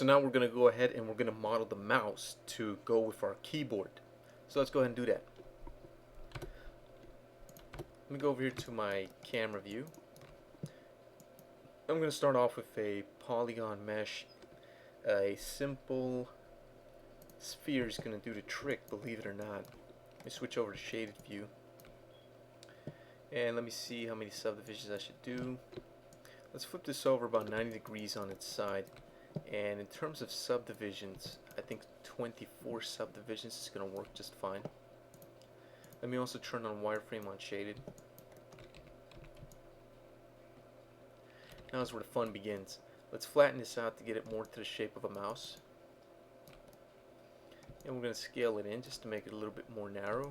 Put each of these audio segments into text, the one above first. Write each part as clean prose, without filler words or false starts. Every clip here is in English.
so now we're going to go ahead and we're going to model the mouse to go with our keyboard. So let's go ahead and do that. Let me go over here to my camera view. I'm going to start off with a polygon mesh. A simple sphere is going to do the trick, believe it or not. Let me switch over to shaded view. And let me see how many subdivisions I should do. Let's flip this over about 90 degrees on its side. And in terms of subdivisions, I think 24 subdivisions is going to work just fine. Let me also turn on wireframe on shaded. Now is where the fun begins. Let's flatten this out to get it more to the shape of a mouse. And we're going to scale it in just to make it a little bit more narrow.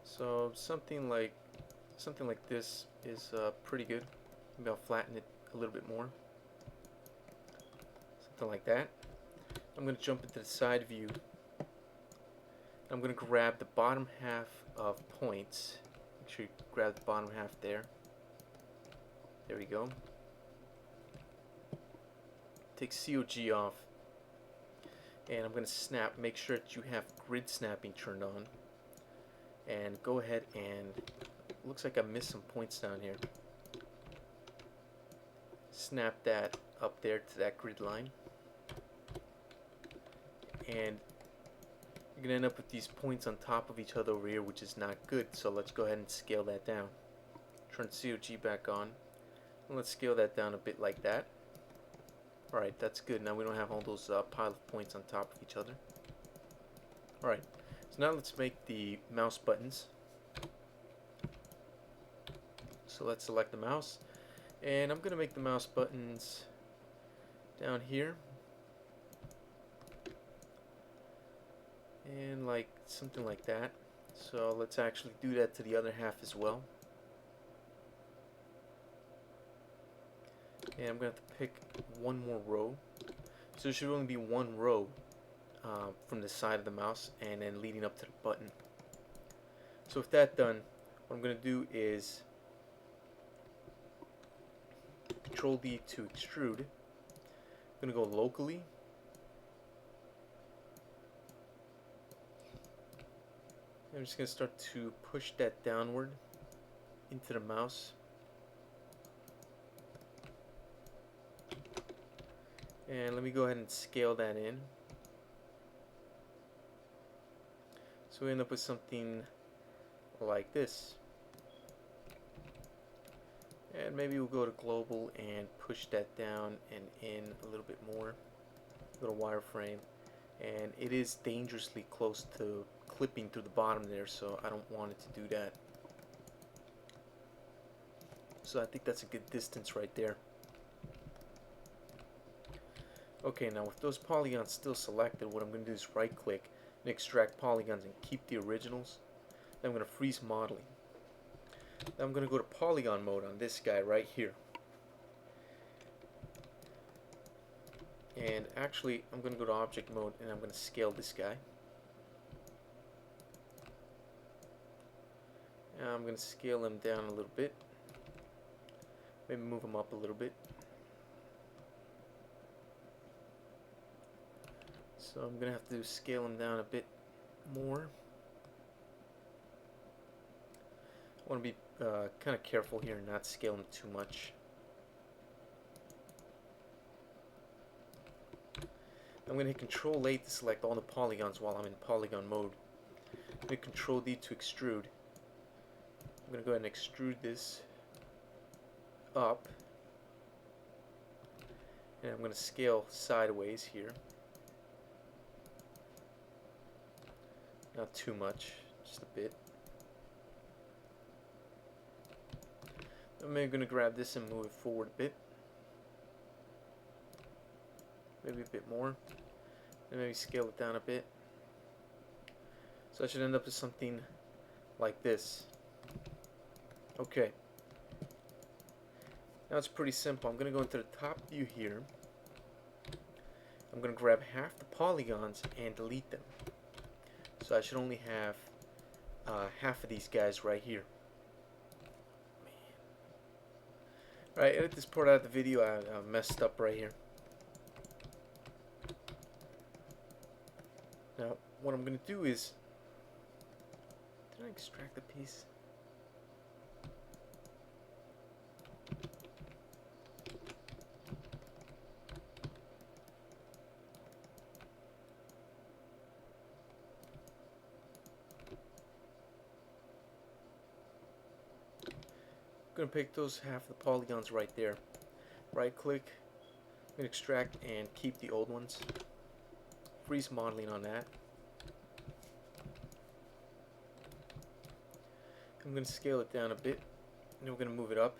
So something like this is pretty good. Maybe I'll flatten it a little bit more. Something like that. I'm going to jump into the side view. I'm going to grab the bottom half of points. Make sure you grab the bottom half there. There we go. Take COG off. And I'm going to snap. Make sure that you have grid snapping turned on. And go ahead and, looks like I missed some points down here. Snap that up there to that grid line. And you're going to end up with these points on top of each other over here, which is not good. So let's go ahead and scale that down. Turn COG back on. And let's scale that down a bit like that. Alright, that's good. Now we don't have all those pile of points on top of each other. Alright. So now let's make the mouse buttons. So let's select the mouse, and I'm going to make the mouse buttons down here, and like something like that. So let's actually do that to the other half as well. And I'm going to have to pick one more row. So there should only be one row from the side of the mouse and then leading up to the button. So with that done, what I'm going to do is Control D to extrude. I'm going to go locally. I'm just going to start to push that downward into the mouse. And let me go ahead and scale that in. So we end up with something like this. And maybe we'll go to global and push that down and in a little bit more. Go to wireframe. And it is dangerously close to clipping through the bottom there, so I don't want it to do that. So I think that's a good distance right there. Okay, now with those polygons still selected, what I'm going to do is right click and extract polygons and keep the originals. Then I'm going to freeze modeling. Then I'm going to go to polygon mode on this guy right here. And actually I'm going to go to object mode and I'm going to scale this guy. And I'm going to scale him down a little bit. Maybe move him up a little bit. So I'm going to have to scale him down a bit more. I want to be kind of careful here and not scale him too much. I'm going to hit Control A to select all the polygons while I'm in polygon mode. I'm going to Control D to extrude. I'm going to go ahead and extrude this up. And I'm going to scale sideways here. Not too much, just a bit. I'm maybe going to grab this and move it forward a bit. Maybe a bit more. And maybe scale it down a bit. So I should end up with something like this. Okay. Now it's pretty simple. I'm going to go into the top view here. I'm going to grab half the polygons and delete them. So I should only have half of these guys right here. Alright, edit this part out of the video. I messed up right here. Now, what I'm going to do is, did I extract the piece? I'm going to pick those half the polygons right there. Right click, I'm going to extract and keep the old ones. Freeze modeling on that. I'm going to scale it down a bit, and then we're going to move it up.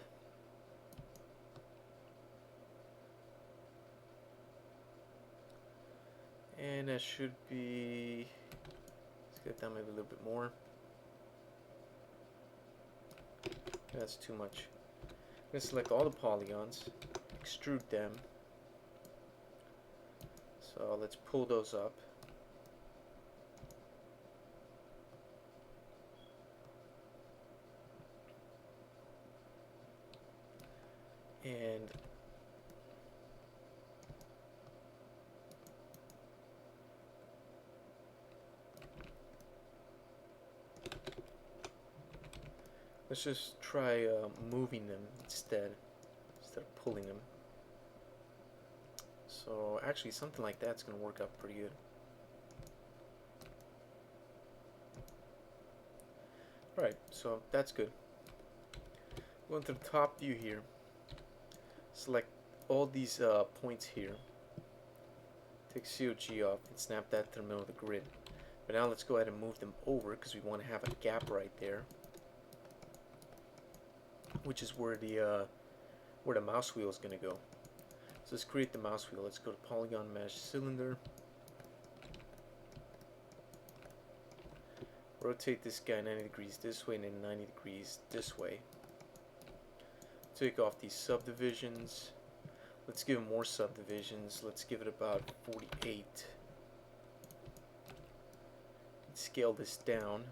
And that should be, let's get it down maybe a little bit more. That's too much. I'm going to select all the polygons, extrude them. So let's pull those up. And let's just try moving them instead of pulling them. So actually something like that's going to work out pretty good. Alright, so that's good. Go into the top view here. Select all these points here. Take COG off and snap that to the middle of the grid. But now let's go ahead and move them over because we want to have a gap right there, which is where the mouse wheel is going to go. So let's create the mouse wheel. Let's go to Polygon Mesh Cylinder. Rotate this guy 90 degrees this way and then 90 degrees this way. Take off these subdivisions. Let's give it more subdivisions. Let's give it about 48. Scale this down.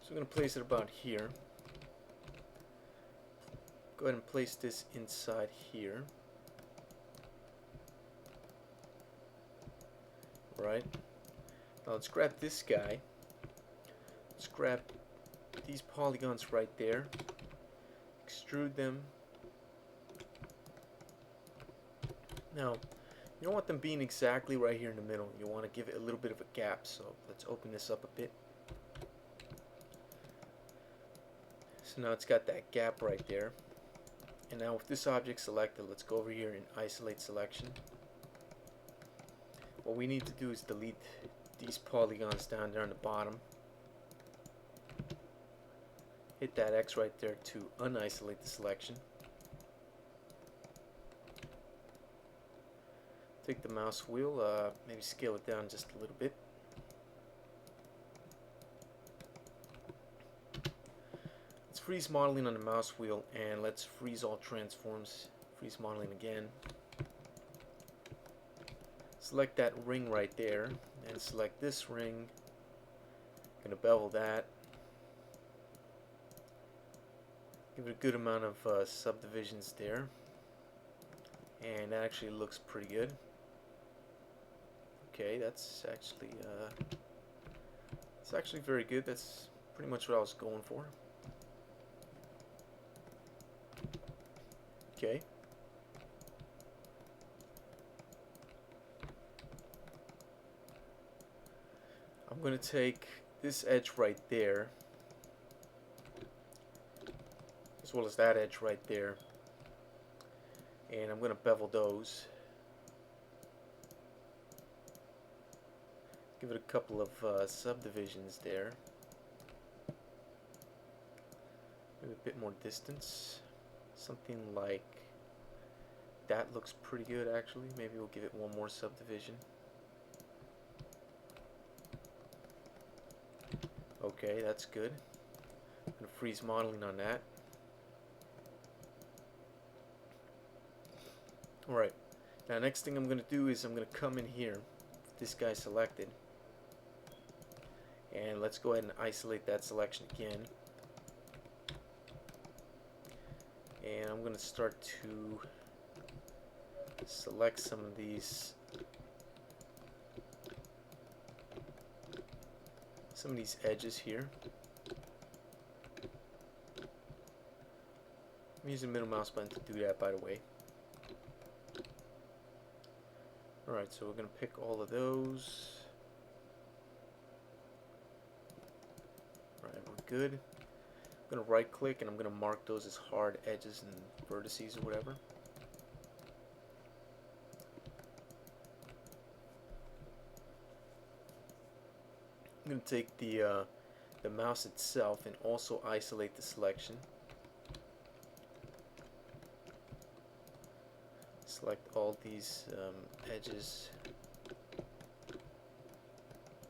So we're going to place it about here. Go ahead and place this inside here. Right. Now let's grab this guy. Let's grab these polygons right there. Extrude them. Now, you don't want them being exactly right here in the middle. You want to give it a little bit of a gap. So let's open this up a bit. So now it's got that gap right there. And now with this object selected, let's go over here and isolate selection. What we need to do is delete these polygons down there on the bottom. Hit that X right there to unisolate the selection. Take the mouse wheel, maybe scale it down just a little bit. Let's freeze modeling on the mouse wheel and let's freeze all transforms. Freeze modeling again. Select that ring right there and select this ring. Gonna bevel that. Give it a good amount of subdivisions there. And that actually looks pretty good. Okay, that's actually very good. That's pretty much what I was going for. Okay. I'm going to take this edge right there, as well as that edge right there, and I'm going to bevel those. Give it a couple of subdivisions there. Maybe a bit more distance. Something like that looks pretty good actually. Maybe we'll give it one more subdivision. Okay, that's good. I'm going to freeze modeling on that. Alright, now next thing I'm going to do is I'm going to come in here, this guy selected, and let's go ahead and isolate that selection again. And I'm going to start to select some of these edges here. I'm using middle mouse button to do that, by the way. Alright, so we're going to pick all of those. Alright, we're good. I'm going to right click and I'm going to mark those as hard edges and vertices or whatever. I'm going to take the mouse itself and also isolate the selection. Select all these edges.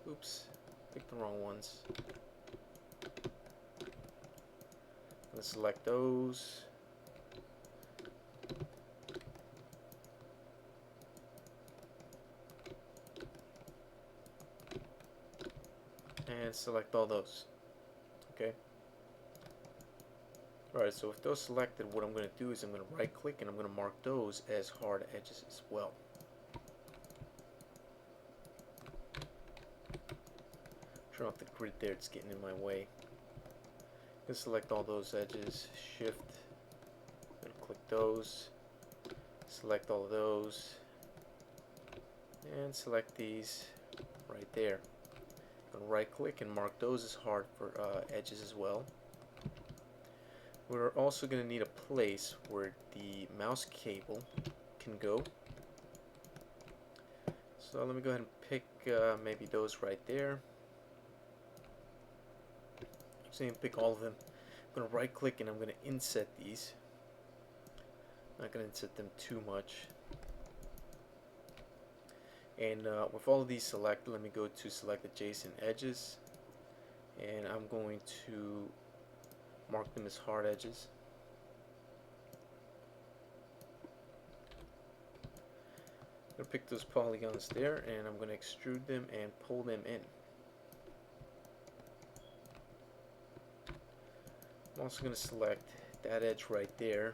Oops, picked the wrong ones. Let's select those. And select all those. Okay. Alright, so with those selected, what I'm going to do is I'm going to right click and I'm going to mark those as hard edges as well. Turn off the grid there, it's getting in my way. I'm going to select all those edges, shift, I'm going to click those, select all of those, and select these right there. I'm going to right click and mark those as hard for edges as well. We're also going to need a place where the mouse cable can go. So let me go ahead and pick maybe those right there. So you can pick all of them. I'm going to right click and I'm going to inset these. I'm not going to inset them too much. And with all of these selected, let me go to select adjacent edges. And I'm going to mark them as hard edges. I'm going to pick those polygons there and I'm going to extrude them and pull them in. I'm also going to select that edge right there,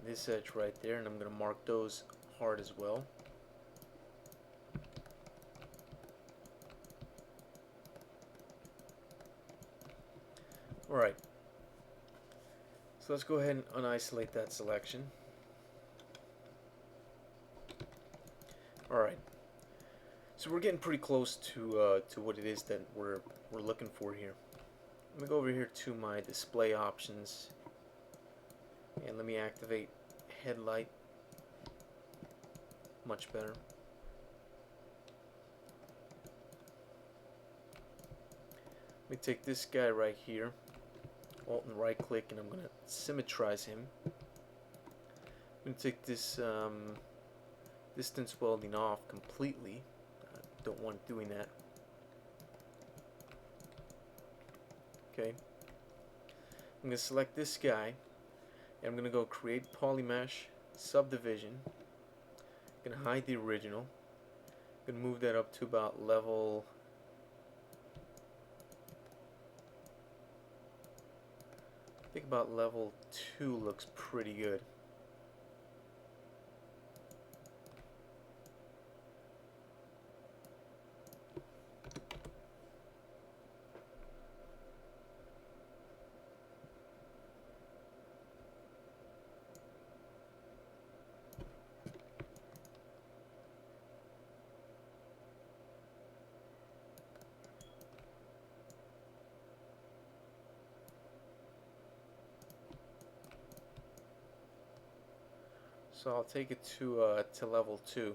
this edge right there, and I'm going to mark those hard as well. Alright, so let's go ahead and unisolate that selection. Alright, so we're getting pretty close to what it is that we're looking for here. Let me go over here to my display options and let me activate headlight. Much better. Let me take this guy right here, Alt and right click, and I'm going to symmetrize him. I'm going to take this distance welding off completely. I don't want doing that. Okay. I'm going to select this guy and I'm going to go create Polymesh, subdivision. I'm going to hide the original. I'm going to move that up to about level, I think about level 2 looks pretty good. So I'll take it to level 2.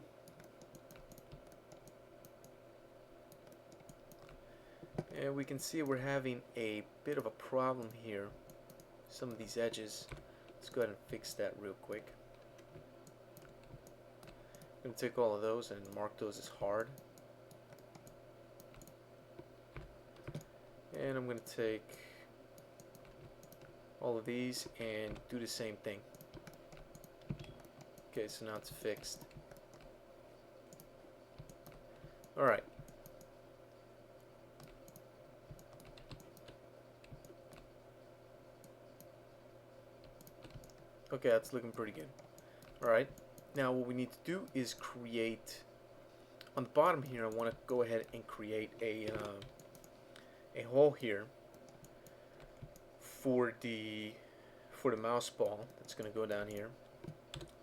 And we can see we're having a bit of a problem here. Some of these edges. Let's go ahead and fix that real quick. I'm going to take all of those and mark those as hard. And I'm going to take all of these and do the same thing. Okay, so now it's fixed. Alright. Okay, that's looking pretty good. Alright, Now what we need to do is create, on the bottom here, I want to go ahead and create a hole here for the mouse ball that's going to go down here.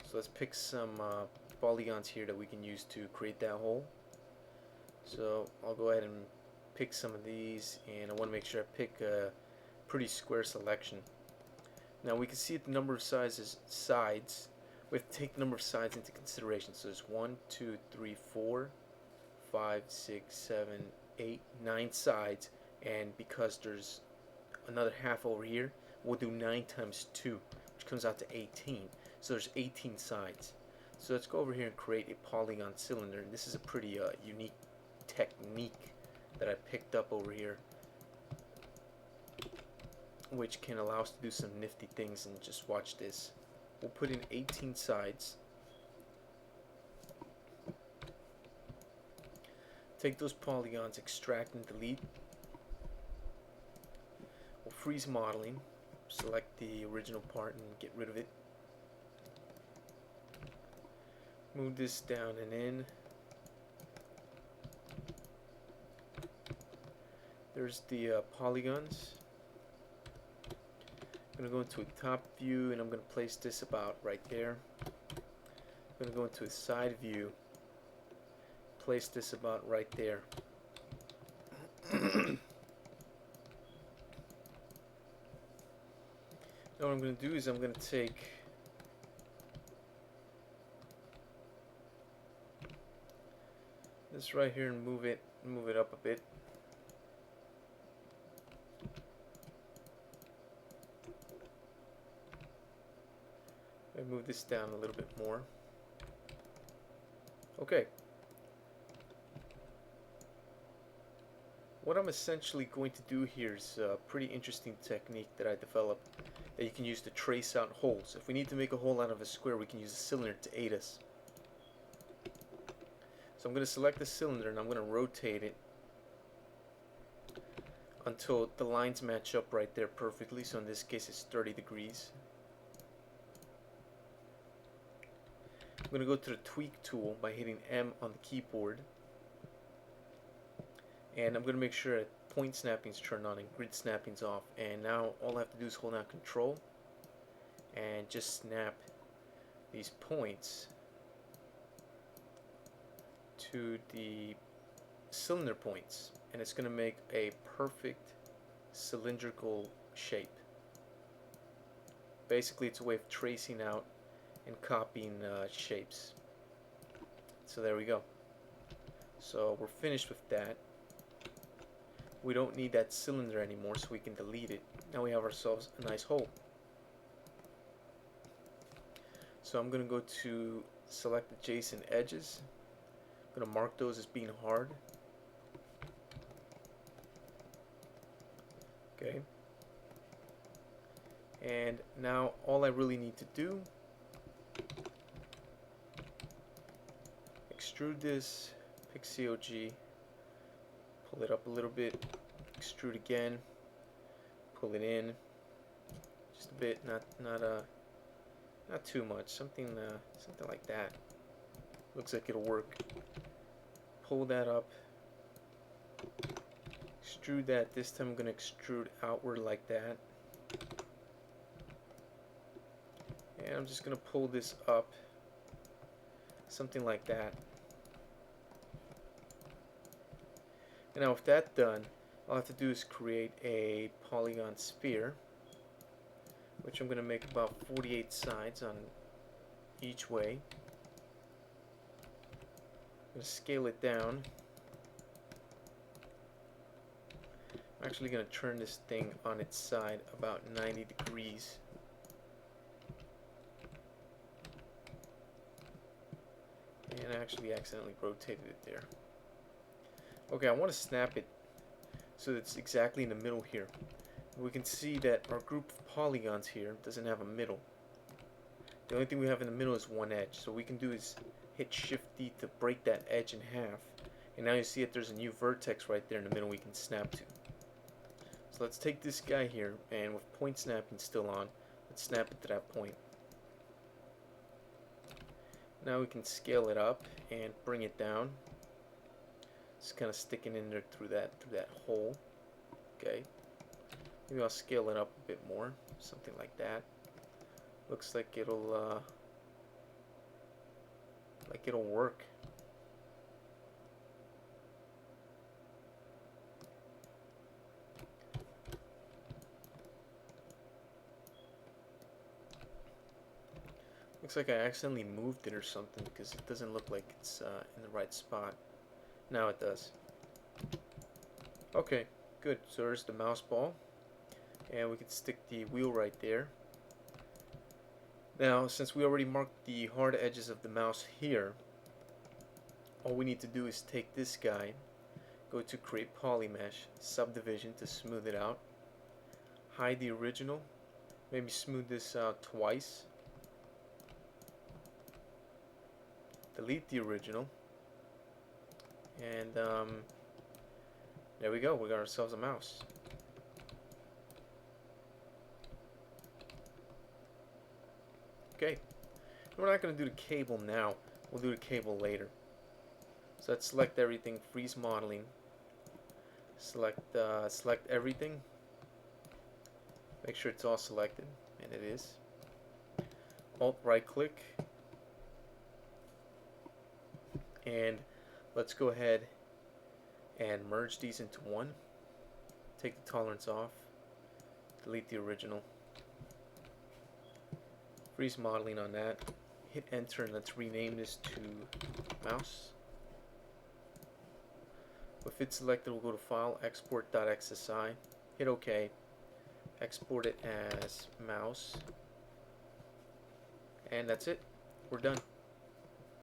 So let's pick some polygons here that we can use to create that hole. So I'll go ahead and pick some of these, and I want to make sure I pick a pretty square selection. Now we can see the number of sides. We have to take the number of sides into consideration. So there's 1, 2, 3, 4, 5, 6, 7, 8, 9 sides, and because there's another half over here, we'll do 9 times 2, which comes out to 18. So there's 18 sides. So let's go over here and create a polygon cylinder, and this is a pretty unique technique that I picked up over here, which can allow us to do some nifty things. And just watch this. We'll put in 18 sides. Take those polygons, extract and delete. We'll freeze modeling, select the original part and get rid of it. Move this down and in. There's the polygons. I'm going to go into a top view, and I'm going to place this about right there. I'm going to go into a side view, place this about right there. Now what I'm going to do is I'm going to take this right here and move it up a bit. I move this down a little bit more. Okay. What I'm essentially going to do here is a pretty interesting technique that I developed that you can use to trace out holes. If we need to make a hole out of a square, we can use a cylinder to aid us. So I'm going to select the cylinder and I'm going to rotate it until the lines match up right there perfectly. So in this case it's 30 degrees. I'm going to go to the tweak tool by hitting M on the keyboard, and I'm going to make sure that point snapping's turned on and grid snapping's off. And now all I have to do is hold down Control and just snap these points to the cylinder points, and it's going to make a perfect cylindrical shape. Basically it's a way of tracing out and copying shapes. So there we go. So we're finished with that. We don't need that cylinder anymore, so we can delete it. Now we have ourselves a nice hole. So I'm going to go to select adjacent edges. I'm going to mark those as being hard. Okay. And now all I really need to do, extrude this, pick COG, pull it up a little bit, extrude again, pull it in just a bit, not too much, something like that. Looks like it'll work. Pull that up, extrude that. This time I'm going to extrude outward like that, and I'm just going to pull this up, something like that. And now with that done, all I have to do is create a Polygon Sphere, which I'm going to make about 48 sides on each way. I'm going to scale it down. I'm actually going to turn this thing on its side about 90 degrees. And I actually accidentally rotated it there. Okay, I want to snap it so that it's exactly in the middle here. We can see that our group of polygons here doesn't have a middle. The only thing we have in the middle is one edge. So what we can do is hit Shift D to break that edge in half. And now you see that there's a new vertex right there in the middle we can snap to. So let's take this guy here, and with point snapping still on, let's snap it to that point. Now we can scale it up and bring it down. It's kind of sticking in there through that hole. Okay. Maybe I'll scale it up a bit more, something like that. Looks like it'll work. Looks like I accidentally moved it or something because it doesn't look like it's in the right spot. Now it does. Okay, good. So there's the mouse ball. And we can stick the wheel right there. Now, since we already marked the hard edges of the mouse here, all we need to do is take this guy, go to create Polymesh, subdivision to smooth it out, hide the original, maybe smooth this out twice, delete the original, and there we go, we got ourselves a mouse. Okay, we're not going to do the cable now, we'll do the cable later. So let's select everything, freeze modeling, select everything, make sure it's all selected, and it is. Alt right click, and let's go ahead and merge these into one. Take the tolerance off, delete the original, freeze modeling on that, hit enter, and let's rename this to mouse. With it selected, we'll go to File, Export.xsi, hit OK, export it as mouse, and that's it. We're done.